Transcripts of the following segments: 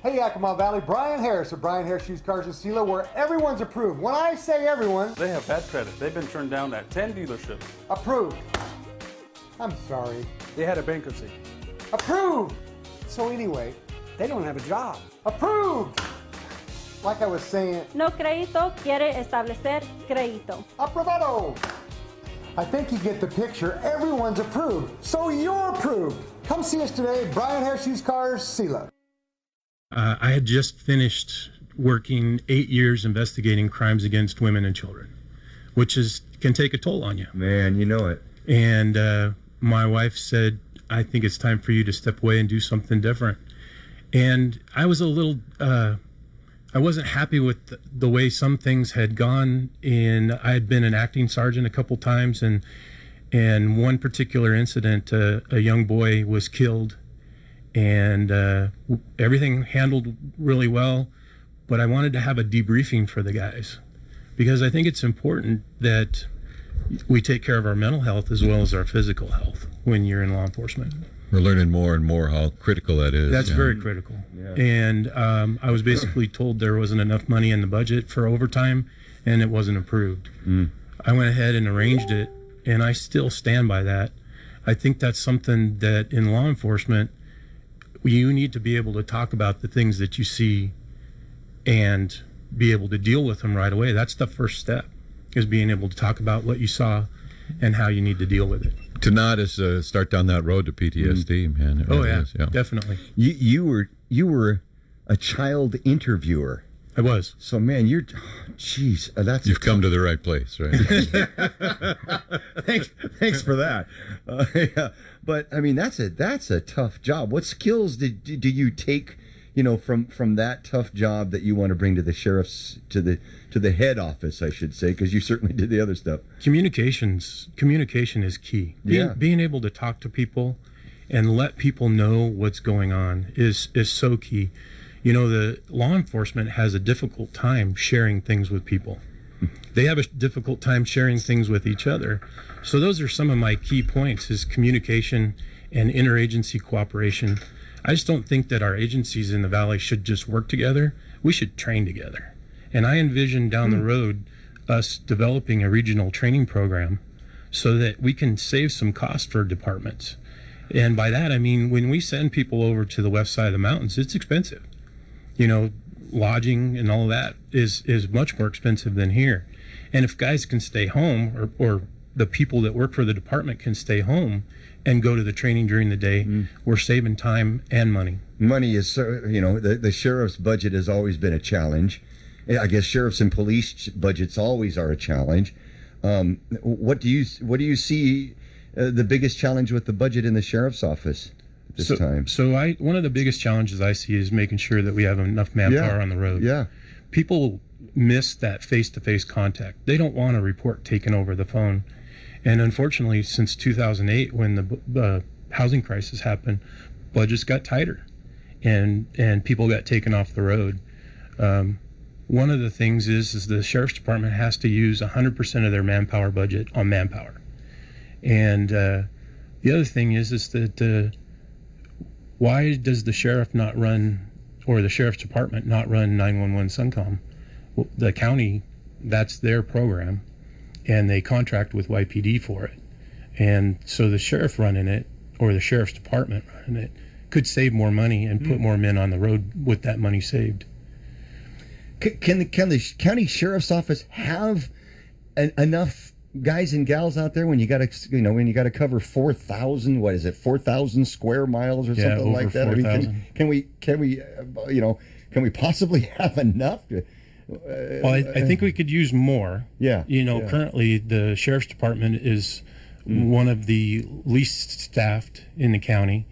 Hey, Yakima Valley, Brian Harris of Brian Harris Used Cars and Sela, where everyone's approved. When I say everyone... They have bad credit. They've been turned down at 10 dealerships. Approved. I'm sorry. They had a bankruptcy. Approved. So anyway, they don't have a job. Approved. Like I was saying... No crédito quiere establecer crédito. Aprobado. I think you get the picture. Everyone's approved. So you're approved. Come see us today, Brian Harris Used Cars, Sela. I had just finished working 8 years investigating crimes against women and children, which can take a toll on you. Man, you know it. And my wife said, I think it's time for you to step away and do something different. And I was a little, I wasn't happy with the way some things had gone. And I had been an acting sergeant a couple times, and one particular incident, a young boy was killed. And everything handled really well, but I wanted to have a debriefing for the guys, because I think it's important that we take care of our mental health as well as our physical health when you're in law enforcement. We're learning more and more how critical that is. That's very critical. Yeah. And I was basically told there wasn't enough money in the budget for overtime, and it wasn't approved. I went ahead and arranged it, and I still stand by that. I think that's something that in law enforcement, you need to be able to talk about the things that you see and be able to deal with them right away. That's the first step, is being able to talk about what you saw and how you need to deal with it. To not start down that road to PTSD, man. Oh, yeah, definitely. You were a child interviewer. I was. So, man, geez, you've come to the right place, right? Thanks for that. Yeah. But I mean, that's a tough job. What skills do you take, from that tough job that you want to bring to the sheriff's to the head office, I should say, because you certainly did the other stuff. Communication is key. Being able to talk to people and let people know what's going on is so key. The law enforcement has a difficult time sharing things with people. They have a difficult time sharing things with each other. So those are some of my key points, is communication and interagency cooperation. I just don't think that our agencies in the Valley should just work together. We should train together. And I envision down the road us developing a regional training program so that we can save some cost for departments. And by that, I mean, when we send people over to the west side of the mountains, it's expensive. Lodging and all of that is much more expensive than here. And if guys can stay home, or the people that work for the department can stay home and go to the training during the day, we're saving time and money. Money is, the sheriff's budget has always been a challenge. I guess sheriffs and police budgets always are a challenge. What do you see the biggest challenge with the budget in the sheriff's office this time? So one of the biggest challenges I see is making sure that we have enough manpower on the road. Yeah. People miss that face-to-face contact. They don't want a report taken over the phone. And unfortunately, since 2008, when the housing crisis happened, budgets got tighter and people got taken off the road. One of the things is the sheriff's department has to use 100% of their manpower budget on manpower. And the other thing is that why does the sheriff not run, or the sheriff's department not run 911 Suncom? Well, the county, that's their program, and they contract with YPD for it. And so the sheriff running it, or the sheriff's department running it, could save more money and put more men on the road with that money saved. Can the county sheriff's office have enough guys and gals out there when you got to cover 4,000? What is it? 4,000 square miles or something like that? 4,000. Can we possibly have enough? Well, I think we could use more. Yeah. Currently the sheriff's department is one of the least staffed in the county.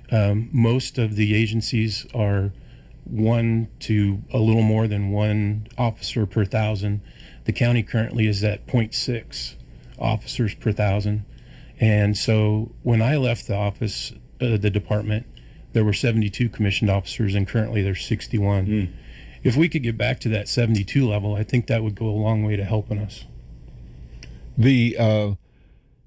Most of the agencies are 1 to a little more than 1 officer per 1,000. The county currently is at 0.6 officers per 1,000. And so when I left the office, the department, there were 72 commissioned officers, and currently there's 61. If we could get back to that 72 level, I think that would go a long way to helping us. The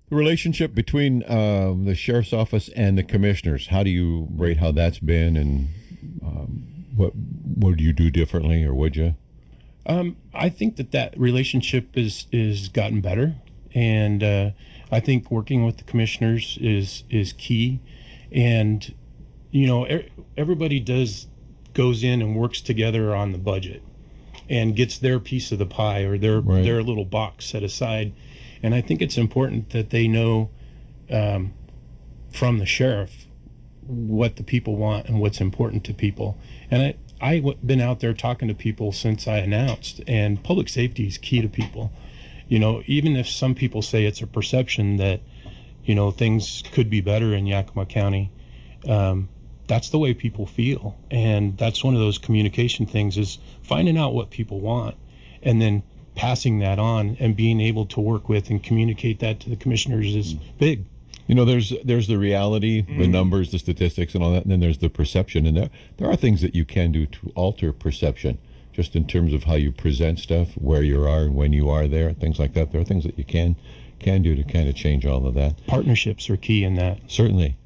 relationship between the sheriff's office and the commissioners, how do you rate how that's been? And What would you do differently, or would you? I think that relationship is gotten better, and I think working with the commissioners is key. And everybody goes in and works together on the budget and gets their piece of the pie, or their little box set aside. And I think it's important that they know from the sheriff what the people want and what's important to people. And I've been out there talking to people since I announced, and public safety is key to people. Even if some people say it's a perception that, things could be better in Yakima County, that's the way people feel. And that's one of those communication things, is finding out what people want and then passing that on and being able to work with and communicate that to the commissioners is big. There's the reality, the numbers, the statistics, and all that, and then there's the perception. And there are things that you can do to alter perception, just in terms of how you present stuff, where you are and when you are there, things like that. There are things that you can do to kind of change all of that. Partnerships are key in that. Certainly.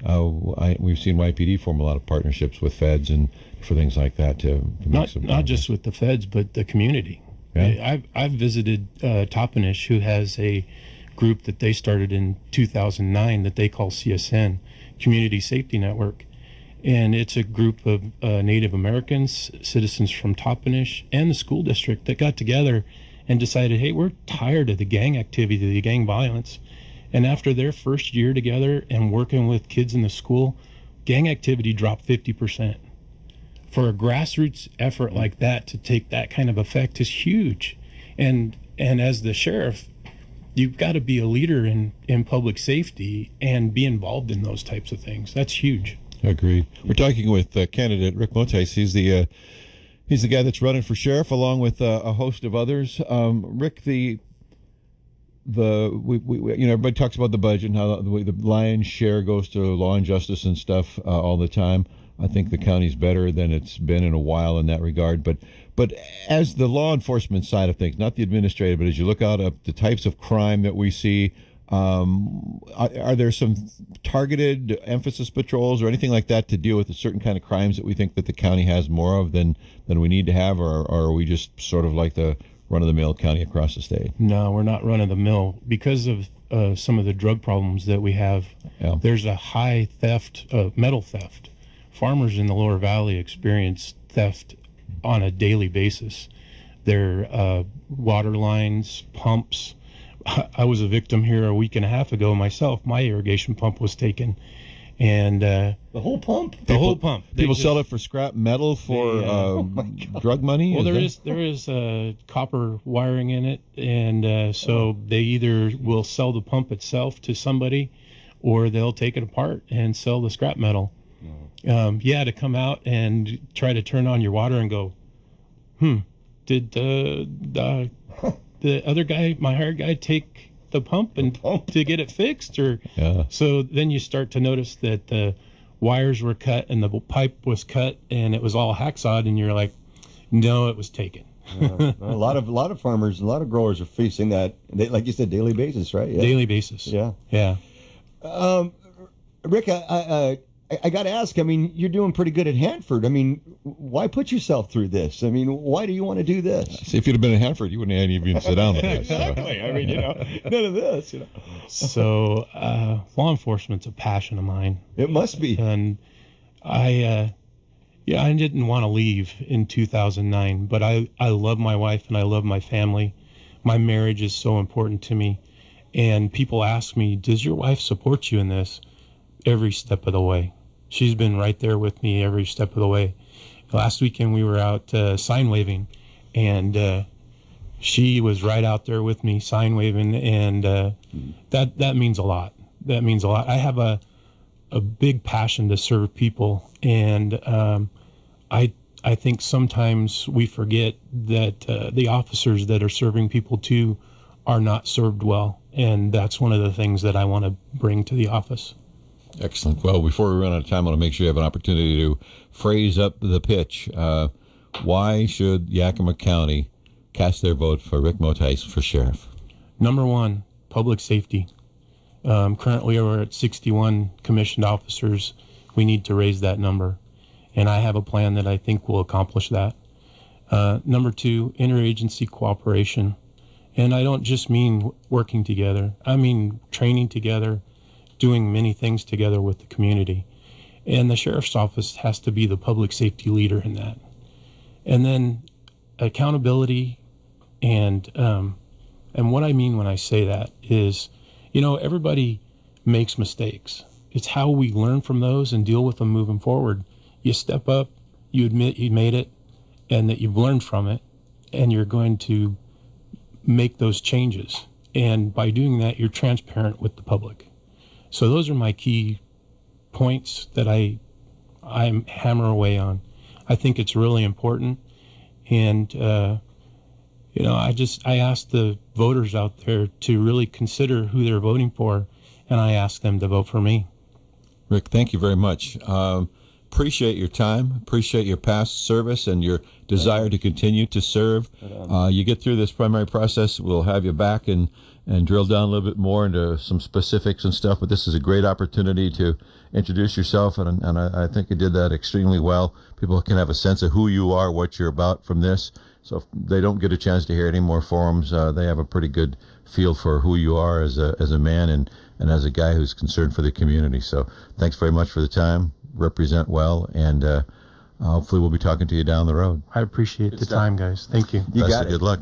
We've seen YPD form a lot of partnerships with feds and for things like that to make some not just with the feds, but the community. Yeah. I've visited Toppenish, who has a group that they started in 2009 that they call CSN, Community Safety Network. And it's a group of Native Americans, citizens from Toppenish, and the school district that got together and decided, hey, we're tired of the gang activity, the gang violence. And after their first year together and working with kids in the school, gang activity dropped 50%. For a grassroots effort like that to take that kind of effect is huge. And as the sheriff, you've got to be a leader in public safety and be involved in those types of things. That's huge. Agreed. We're talking with candidate Rick Mottice. He's the guy that's running for sheriff, along with a host of others. Rick, everybody talks about the budget and how the lion's share goes to law and justice and stuff all the time. I think the county's better than it's been in a while in that regard. But as the law enforcement side of things, not the administrative, but as you look out at the types of crime that we see, are there some targeted emphasis patrols or anything like that to deal with a certain kind of crimes that we think that the county has more of than we need to have, or are we just sort of like the run-of-the-mill county across the state? No, we're not run-of-the-mill. Because of some of the drug problems that we have, there's a high theft, metal theft. Farmers in the Lower Valley experience theft on a daily basis. Their water lines, pumps. I was a victim here a week and a half ago myself. My irrigation pump was taken, and the whole pump. People sell it for scrap metal for drug money. Well, there is copper wiring in it, and so they either will sell the pump itself to somebody, or they'll take it apart and sell the scrap metal. To come out and try to turn on your water and go, did the other guy, my hired guy, take the pump to get it fixed? Or so then you start to notice that the wires were cut and the pipe was cut and it was all hacksawed, and you're like, no, it was taken. A lot of farmers, a lot of growers are facing that, like you said, daily basis, right? Yeah. Daily basis. Yeah. Rick, I got to ask, I mean, you're doing pretty good at Hanford. I mean, why put yourself through this? I mean, why do you want to do this? See, if you'd have been at Hanford, you wouldn't have even sit down with this. Exactly. I mean, none of this, So, law enforcement's a passion of mine. It must be. And I didn't want to leave in 2009, but I love my wife and I love my family. My marriage is so important to me. And people ask me, does your wife support you in this? Every step of the way. She's been right there with me every step of the way. Last weekend we were out sign waving, and she was right out there with me sign waving, and that means a lot. That means a lot. I have a big passion to serve people, and I think sometimes we forget that the officers that are serving people too are not served well, and that's one of the things that I want to bring to the office. Excellent. Well, before we run out of time, I want to make sure you have an opportunity to phrase up the pitch. Why should Yakima County cast their vote for Rick Mottice for sheriff? Number one, public safety. Currently, we're at 61 commissioned officers. We need to raise that number. and I have a plan that I think will accomplish that. Number two, interagency cooperation. And I don't just mean working together. I mean training together, doing many things together with the community. And the sheriff's office has to be the public safety leader in that. And then accountability, and what I mean when I say that is, you know, everybody makes mistakes. It's how we learn from those and deal with them moving forward. You step up, you admit you made it, and that you've learned from it, and you're going to make those changes. And by doing that, you're transparent with the public. So those are my key points that I hammer away on. I think it's really important. And, you know, I ask the voters out there to really consider who they're voting for, and I ask them to vote for me. Rick, thank you very much. Appreciate your time, appreciate your past service and your desire to continue to serve. You get through this primary process, we'll have you back and drill down a little bit more into some specifics and stuff, but this is a great opportunity to introduce yourself, and I think you did that extremely well. People can have a sense of who you are, what you're about from this. So if they don't get a chance to hear any more forums, they have a pretty good feel for who you are as a man and as a guy who's concerned for the community. So thanks very much for the time. Represent well, and hopefully we'll be talking to you down the road. I appreciate the time, guys. Thank you. You got it. Good luck.